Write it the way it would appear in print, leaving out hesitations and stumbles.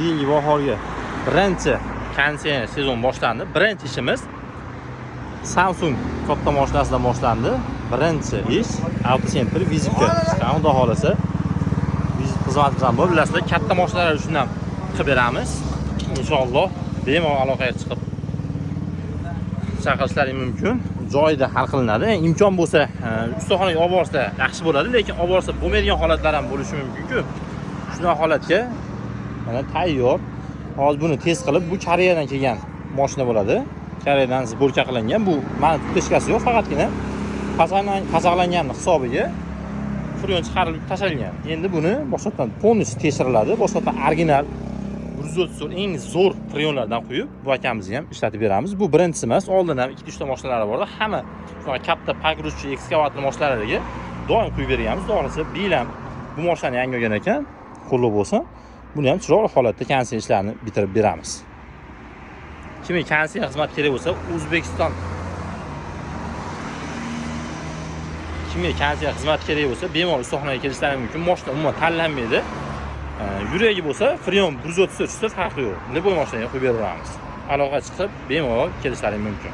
Yilgi bahorga birinchi konditsioner sezon boshlandi. Birinchi ishimiz Samsung katta mashinasidan boshlandi. Birinchi ish AutoCenter vizitka. Xudo xolasa vizit xizmatimiz ham bor. Bilasizlar, katta mashinalar uchun ham qilib beramiz. Inshaalloh bemalol aloqaga chiqib chaqirishlaring mumkin. Joyida hal qilinadi. Imkon bo'lsa, ustaxonaga olib borsa yaxshi bo'ladi, lekin olib borsa bo'lmaydigan holatlar ham bo'lishi mumkin-ku. Shunday holatga mana tayyor. Hozir buni test qilib, bu Koreyadan kelgan mashina bo'ladi. Koreyadan sborka qilingan. Bu mana tutishkasi yo'q, faqatgina qazaqlangan hisobiga freon chiqarilib tashlangan. Endi buni boshqatdan polностью tekshiriladi. Boshqatdan original 130 eng zo'r freonlardan quyib, bu akamizga ham ishlatib beramiz. Bu birinchisi emas, oldin ham 2-3 ta mashinalari bor. Hamma shunaqa katta pogruzchi, ekskavator mashinalariga doim quyib berganmiz. To'g'risi, bilam bu mashinani yangi olgan ekan, qo'llab bo'lsa, buni ham chiroyli holatda konditsioner ishlarini bitirib beramiz. Kimga konditsioner xizmat kerak bo'lsa, O'zbekiston kimga konditsioner xizmat kerak bo'lsa, bemalol ustaxonaga kelishlari mumkin. Mashina umuman tanlanmaydi. Yuragi bo'lsa, freon 134 chta farqi yo'q. Nima mashinaga qo'yib beramiz. Aloqa chiqib, bemalol kelishlari mumkin.